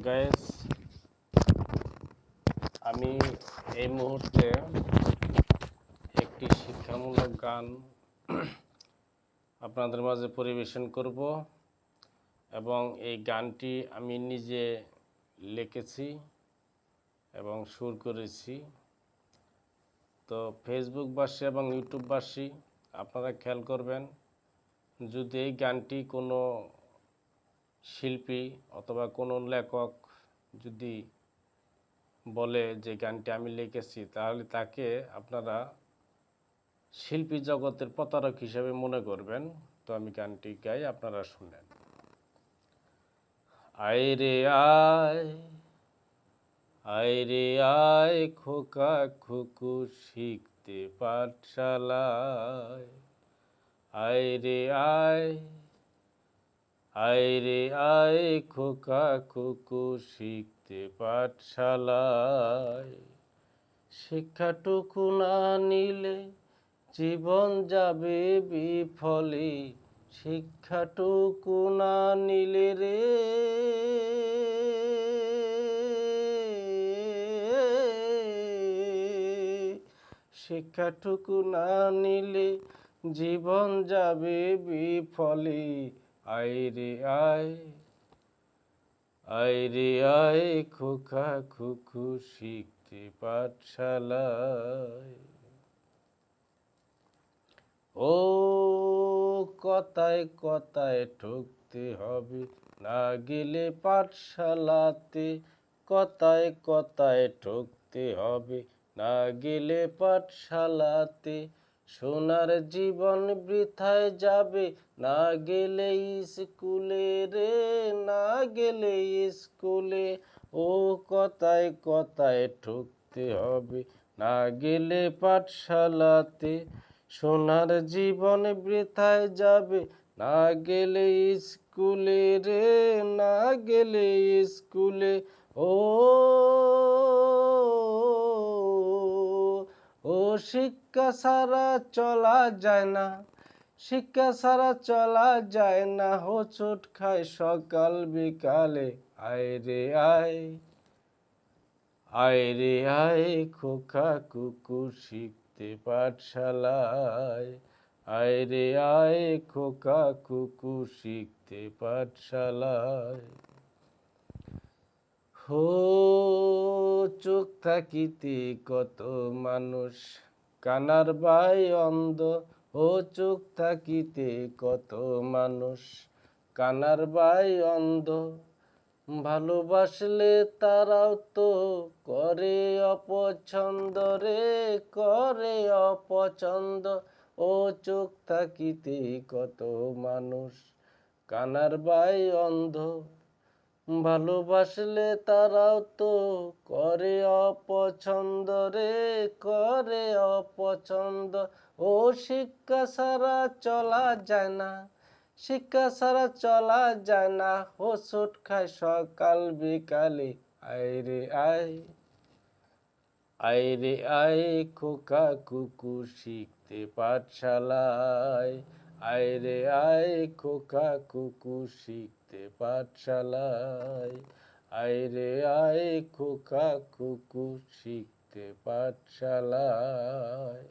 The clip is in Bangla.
গাইস, আমি এই মুহূর্তে একটি শিক্ষামূলক গান আপনাদের মাঝে পরিবেশন করব এবং এই গানটি আমি নিজে লিখেছি এবং সুর করেছি। তো ফেসবুকবাসী এবং ইউটিউববাসী আপনারা খেয়াল করবেন, যদি এই গানটি কোনো শিল্পী অথবা কোনো লেখক যদি বলে যে গানটি আমি লিখেছি, তাহলে তাকে আপনারা শিল্পী জগতের প্রতারক হিসেবে মনে করবেন। তো আমি গানটি গাই, আপনারা শুনেন। আয় রে আয়, আয় রে আয় খোকা খুকু শিখতে পাঠশালায়। আয় রে আয়, আয় রে আয় খোকা খুকু শিখতে পাঠশালায়। শিক্ষাটুকু না নিলে জীবন যাবে বিফলে, শিক্ষাটুকু না নিলে রে শিক্ষাটুকু না নিলে জীবন যাবে বিফলে। আয় রে আয়, আয় রে আয় খোকা খুকু শিখতে পাঠশালায়। ও কথায় কথায় ঠকতে হবে, না গেলে পাঠশালাতে। কথায় কথায় ঠকতে হবে, না গেলে পাঠশালাতে। সোনার জীবন বৃথায় যাবে, না গেলে স্কুলে রে, না গেলে স্কুলে। ও কথায় কথায় ঠকতে হবে, না গেলে পাঠশালাতে। সোনার জীবন বৃথায় যাবে, না গেলে স্কুলে রে, না গেলে স্কুলে। ও ও শিক্ষা ছাড়া চলা যায় না, শিক্ষা ছাড়া চলা যায় না। হোঁচট খায় সকাল বিকালে। আয় রে আয়, আয় রে আয় খোকা খুকু শিখতে পাঠশালায়। আয় রে আয় খোকা খুকু শিখতে পাঠশালায়। হো চোখ থাকিতে কত মানুষ কানার বাই অন্ধ। ও চোখ থাকিতে কত মানুষ কানার বাই অন্ধ। ভালোবাসলে তারাও তো করে অপছন্দ রে, করে অপছন্দ। ও চোখ থাকিতে কত মানুষ কানার বাই অন্ধ। ভালোবাসলে তারাও তো করে অপছন্দ রে, করে অপছন্দ। ও শিক্ষা ছাড়া চলা যায় না, শিক্ষা ছাড়া চলা যায় না। হোঁচট খায় সকাল বিকালে। আয় রে আয়, আয় রে আয় খোকা খুকু শিখতে পাঠশালায়। আয় রে আয় খোকা খুকু শিখতে পাঠশালায়। আয় রে আয় খোকা খুকু শিখতে পাঠশালায়।